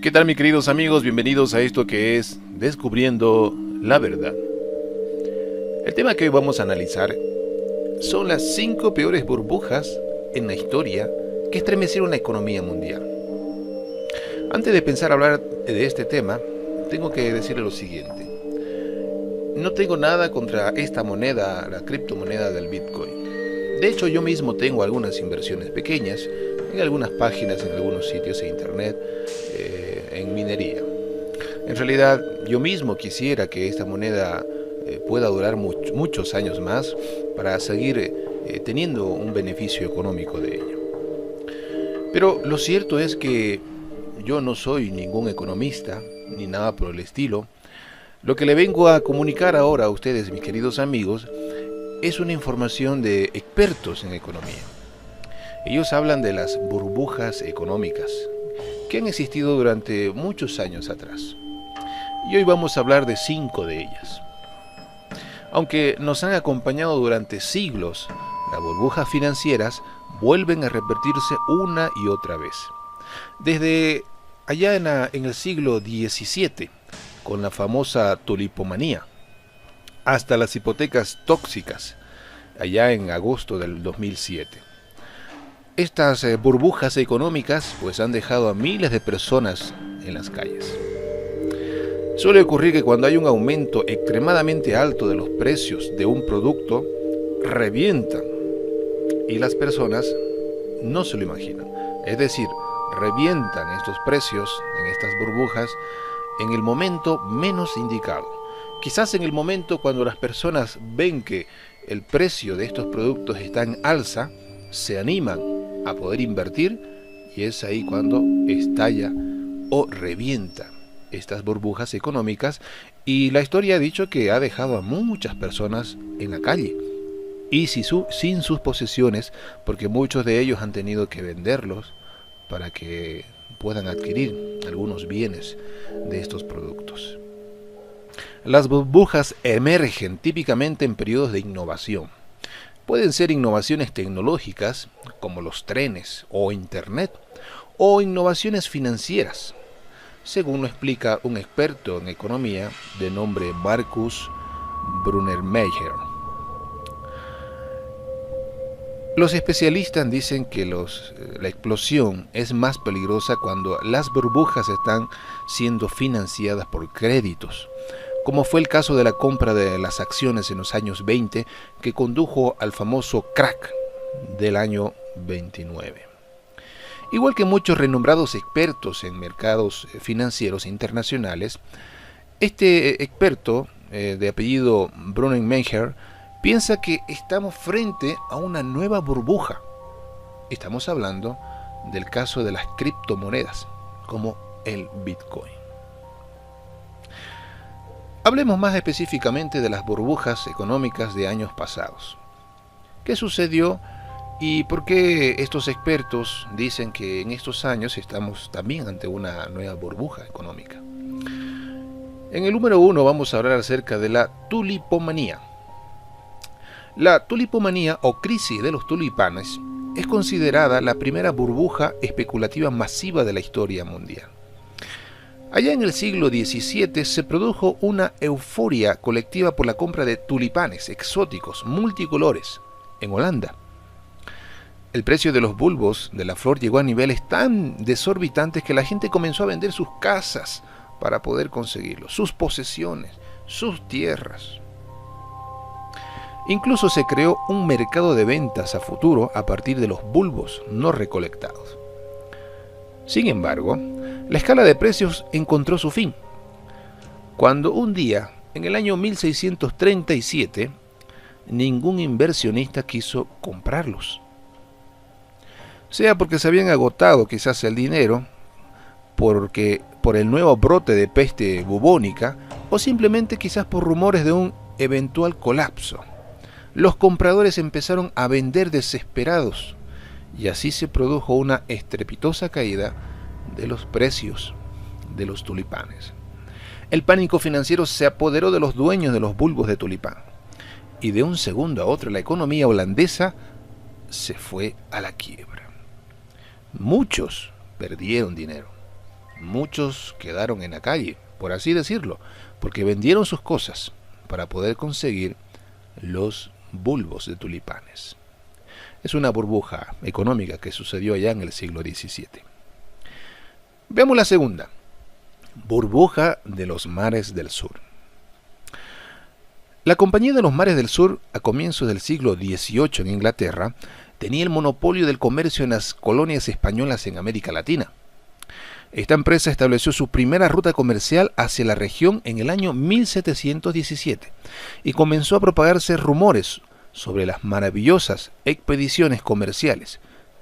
¿Qué tal, mis queridos amigos? Bienvenidos a esto que es Descubriendo la Verdad. El tema que hoy vamos a analizar son las 5 peores burbujas en la historia que estremecieron la economía mundial. Antes de pensar hablar de este tema, tengo que decirle lo siguiente. No tengo nada contra esta moneda, la criptomoneda del Bitcoin. De hecho, yo mismo tengo algunas inversiones pequeñas en algunas páginas, en algunos sitios de internet, en minería. En realidad, yo mismo quisiera que esta moneda pueda durar muchos años más para seguir teniendo un beneficio económico de ello. Pero lo cierto es que yo no soy ningún economista, ni nada por el estilo. Lo que le vengo a comunicar ahora a ustedes, mis queridos amigos, es una información de expertos en economía. Ellos hablan de las burbujas económicas que han existido durante muchos años atrás. Y hoy vamos a hablar de 5 de ellas. Aunque nos han acompañado durante siglos, las burbujas financieras vuelven a repetirse una y otra vez. Desde allá en el siglo XVII, con la famosa tulipomanía, hasta las hipotecas tóxicas, allá en agosto del 2007. Estas burbujas económicas pues han dejado a miles de personas en las calles. Suele ocurrir que cuando hay un aumento extremadamente alto de los precios de un producto, revientan y las personas no se lo imaginan. Es decir, revientan estos precios en estas burbujas en el momento menos indicado. Quizás en el momento cuando las personas ven que el precio de estos productos está en alza, se animan a poder invertir y es ahí cuando estalla o revienta estas burbujas económicas, y la historia ha dicho que ha dejado a muchas personas en la calle y sin sus posesiones, porque muchos de ellos han tenido que venderlos para que puedan adquirir algunos bienes de estos productos. Las burbujas emergen típicamente en periodos de innovación. Pueden ser innovaciones tecnológicas, como los trenes o Internet, o innovaciones financieras, según lo explica un experto en economía de nombre Markus Brunner-Meijer. Los especialistas dicen que la explosión es más peligrosa cuando las burbujas están siendo financiadas por créditos, como fue el caso de la compra de las acciones en los años 20, que condujo al famoso crack del año 29. Igual que muchos renombrados expertos en mercados financieros internacionales, este experto de apellido Brunner-Meijer piensa que estamos frente a una nueva burbuja. Estamos hablando del caso de las criptomonedas, como el Bitcoin. Hablemos más específicamente de las burbujas económicas de años pasados. ¿Qué sucedió y por qué estos expertos dicen que en estos años estamos también ante una nueva burbuja económica? En el número 1 vamos a hablar acerca de la tulipomanía. La tulipomanía o crisis de los tulipanes es considerada la primera burbuja especulativa masiva de la historia mundial. Allá en el siglo XVII se produjo una euforia colectiva por la compra de tulipanes exóticos multicolores en Holanda. El precio de los bulbos de la flor llegó a niveles tan desorbitantes que la gente comenzó a vender sus casas para poder conseguirlos, sus posesiones, sus tierras. Incluso se creó un mercado de ventas a futuro a partir de los bulbos no recolectados. Sin embargo, la escala de precios encontró su fin, cuando un día, en el año 1637, ningún inversionista quiso comprarlos. Sea porque se habían agotado quizás el dinero, por el nuevo brote de peste bubónica, o simplemente quizás por rumores de un eventual colapso. Los compradores empezaron a vender desesperados, y así se produjo una estrepitosa caída de los precios de los tulipanes. El pánico financiero se apoderó de los dueños de los bulbos de tulipán, y de un segundo a otro la economía holandesa se fue a la quiebra. Muchos perdieron dinero. muchos quedaron en la calle, por así decirlo, porque vendieron sus cosas para poder conseguir los bulbos de tulipanes. Es una burbuja económica que sucedió allá en el siglo XVII. Veamos la segunda. Burbuja de los mares del sur. La Compañía de los Mares del Sur, a comienzos del siglo XVIII en Inglaterra, tenía el monopolio del comercio en las colonias españolas en América Latina. Esta empresa estableció su primera ruta comercial hacia la región en el año 1717 y comenzó a propagarse rumores sobre las maravillosas expediciones comerciales,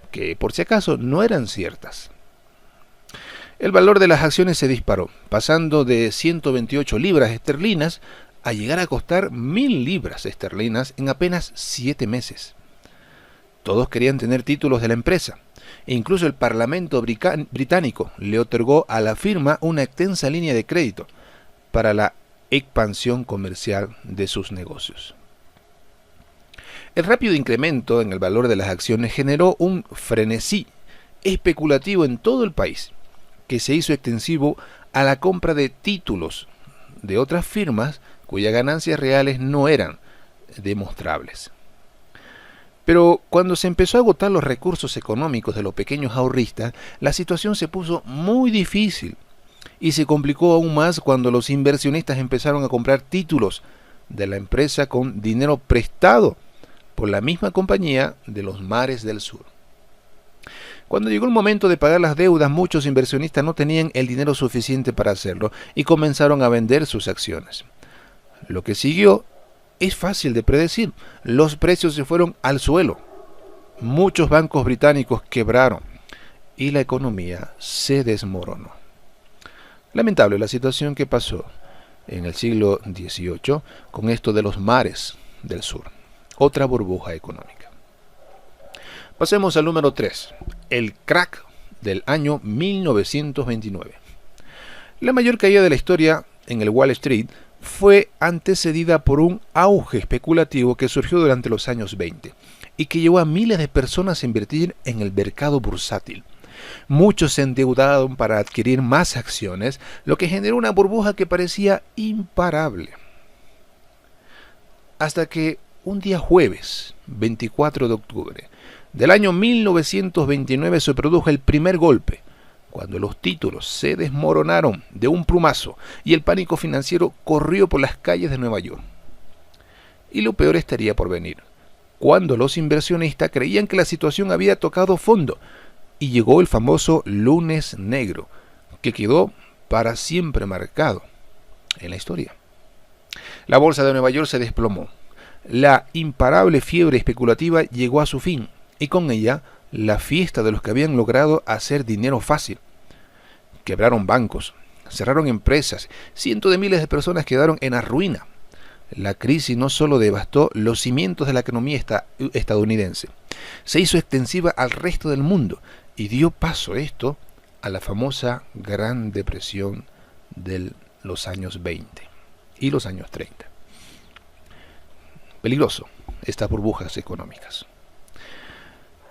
que por si acaso no eran ciertas. El valor de las acciones se disparó, pasando de 128 libras esterlinas a llegar a costar 1.000 libras esterlinas en apenas 7 meses. Todos querían tener títulos de la empresa, e incluso el Parlamento británico le otorgó a la firma una extensa línea de crédito para la expansión comercial de sus negocios. El rápido incremento en el valor de las acciones generó un frenesí especulativo en todo el país, que se hizo extensivo a la compra de títulos de otras firmas cuyas ganancias reales no eran demostrables. Pero cuando se empezó a agotar los recursos económicos de los pequeños ahorristas, la situación se puso muy difícil y se complicó aún más cuando los inversionistas empezaron a comprar títulos de la empresa con dinero prestado por la misma Compañía de los Mares del Sur. Cuando llegó el momento de pagar las deudas, muchos inversionistas no tenían el dinero suficiente para hacerlo y comenzaron a vender sus acciones. Lo que siguió es fácil de predecir. Los precios se fueron al suelo. Muchos bancos británicos quebraron y la economía se desmoronó. Lamentable la situación que pasó en el siglo XVIII con esto de los mares del sur. Otra burbuja económica. Pasemos al número 3. El crack del año 1929. La mayor caída de la historia en el Wall Street fue antecedida por un auge especulativo que surgió durante los años 20 y que llevó a miles de personas a invertir en el mercado bursátil. Muchos se endeudaron para adquirir más acciones, lo que generó una burbuja que parecía imparable. Hasta que un día jueves, 24 de octubre del año 1929, se produjo el primer golpe, cuando los títulos se desmoronaron de un plumazo y el pánico financiero corrió por las calles de Nueva York. Y lo peor estaría por venir, cuando los inversionistas creían que la situación había tocado fondo y llegó el famoso lunes negro, que quedó para siempre marcado en la historia. La bolsa de Nueva York se desplomó. La imparable fiebre especulativa llegó a su fin y con ella la fiesta de los que habían logrado hacer dinero fácil. Quebraron bancos, cerraron empresas, cientos de miles de personas quedaron en la ruina. La crisis no solo devastó los cimientos de la economía estadounidense, se hizo extensiva al resto del mundo y dio paso esto a la famosa Gran Depresión de los años 20 y los años 30. Peligroso estas burbujas económicas.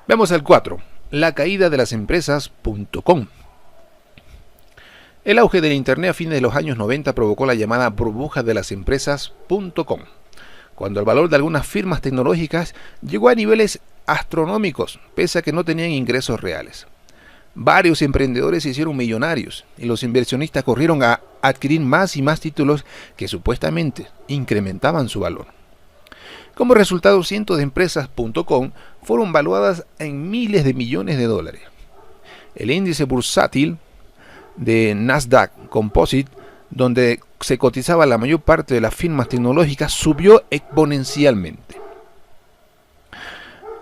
Veamos el 4. La caída de las empresas.com. El auge del Internet a fines de los años 90 provocó la llamada burbuja de las empresas.com, cuando el valor de algunas firmas tecnológicas llegó a niveles astronómicos, pese a que no tenían ingresos reales. Varios emprendedores se hicieron millonarios y los inversionistas corrieron a adquirir más y más títulos que supuestamente incrementaban su valor. Como resultado, cientos de empresas.com fueron valuadas en miles de millones de dólares. El índice bursátil de Nasdaq Composite, donde se cotizaba la mayor parte de las firmas tecnológicas, subió exponencialmente.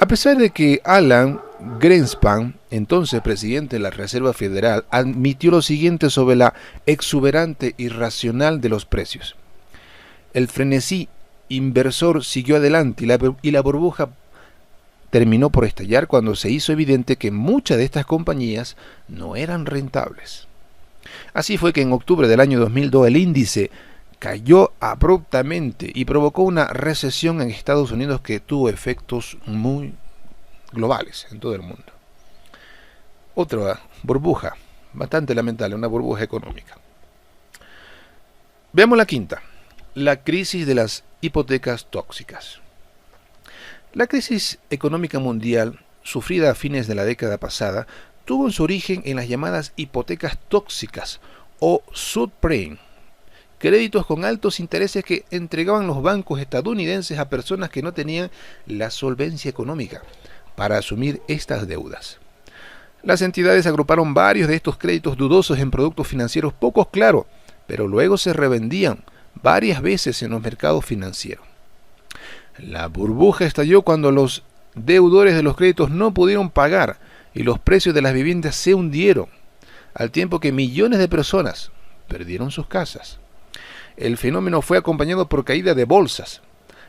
A pesar de que Alan Greenspan, entonces presidente de la Reserva Federal, admitió lo siguiente sobre la exuberante irracional de los precios. El frenesí inversor siguió adelante y la burbuja terminó por estallar cuando se hizo evidente que muchas de estas compañías no eran rentables. Así fue que en octubre del año 2002 el índice cayó abruptamente y provocó una recesión en Estados Unidos que tuvo efectos muy globales en todo el mundo. Otra burbuja bastante lamentable, una burbuja económica. Veamos la quinta, la crisis de las hipotecas tóxicas. La crisis económica mundial, sufrida a fines de la década pasada, tuvo su origen en las llamadas hipotecas tóxicas o subprime, créditos con altos intereses que entregaban los bancos estadounidenses a personas que no tenían la solvencia económica para asumir estas deudas. Las entidades agruparon varios de estos créditos dudosos en productos financieros poco claros, pero luego se revendían varias veces en los mercados financieros. La burbuja estalló cuando los deudores de los créditos no pudieron pagar y los precios de las viviendas se hundieron, al tiempo que millones de personas perdieron sus casas. El fenómeno fue acompañado por caída de bolsas,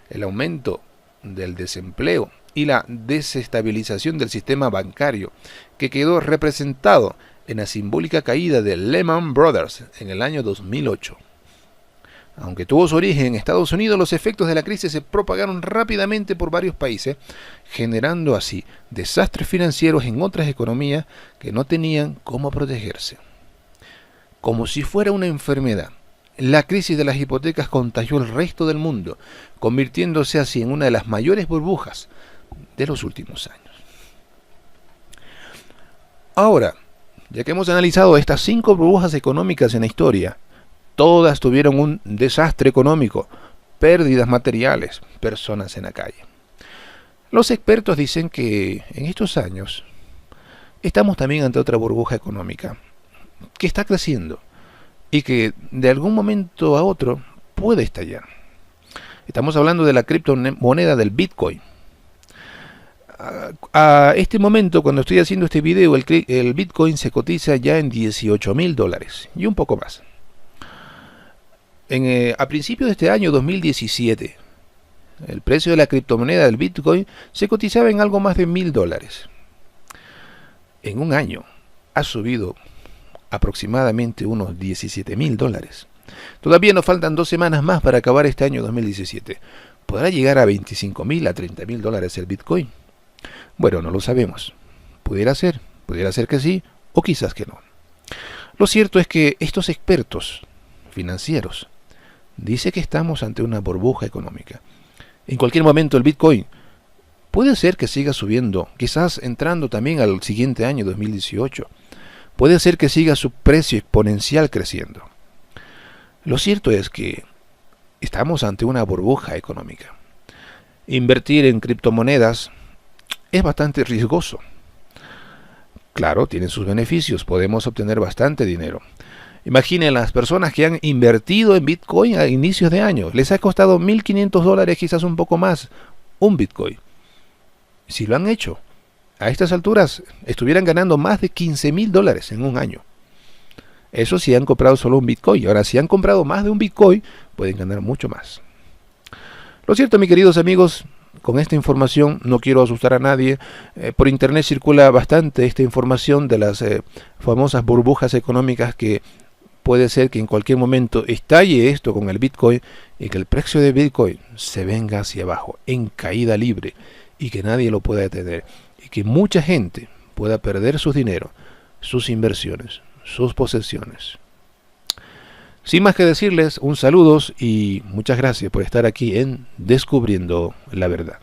el aumento del desempleo y la desestabilización del sistema bancario, que quedó representado en la simbólica caída de Lehman Brothers en el año 2008. Aunque tuvo su origen en Estados Unidos, los efectos de la crisis se propagaron rápidamente por varios países, generando así desastres financieros en otras economías que no tenían cómo protegerse. Como si fuera una enfermedad, la crisis de las hipotecas contagió el resto del mundo, convirtiéndose así en una de las mayores burbujas de los últimos años. Ahora, ya que hemos analizado estas 5 burbujas económicas en la historia, todas tuvieron un desastre económico, pérdidas materiales, personas en la calle. Los expertos dicen que en estos años estamos también ante otra burbuja económica que está creciendo y que de algún momento a otro puede estallar. Estamos hablando de la criptomoneda del Bitcoin. A este momento, cuando estoy haciendo este video, el Bitcoin se cotiza ya en $18,000 y un poco más. A principios de este año 2017, el precio de la criptomoneda del Bitcoin se cotizaba en algo más de $1,000. En un año ha subido aproximadamente unos $17,000. Todavía nos faltan 2 semanas más para acabar este año 2017. ¿Podrá llegar a $25,000 a $30,000 el Bitcoin? Bueno, no lo sabemos. Pudiera ser que sí, o quizás que no. Lo cierto es que estos expertos financieros dicen que estamos ante una burbuja económica. En cualquier momento el Bitcoin puede ser que siga subiendo, quizás entrando también al siguiente año 2018. Puede ser que siga su precio exponencial creciendo. Lo cierto es que estamos ante una burbuja económica. Invertir en criptomonedas es bastante riesgoso. Claro, tiene sus beneficios, podemos obtener bastante dinero. Imaginen las personas que han invertido en Bitcoin a inicios de año. Les ha costado $1,500, quizás un poco más, un Bitcoin. Si lo han hecho, a estas alturas estuvieran ganando más de $15,000 en un año. Eso si han comprado solo un Bitcoin. Ahora, si han comprado más de un Bitcoin, pueden ganar mucho más. Lo cierto, mis queridos amigos, con esta información no quiero asustar a nadie. Por internet circula bastante esta información de las famosas burbujas económicas, que puede ser que en cualquier momento estalle esto con el Bitcoin y que el precio de Bitcoin se venga hacia abajo en caída libre y que nadie lo pueda detener y que mucha gente pueda perder su dinero, sus inversiones, sus posesiones. Sin más que decirles, un saludos y muchas gracias por estar aquí en Descubriendo la Verdad.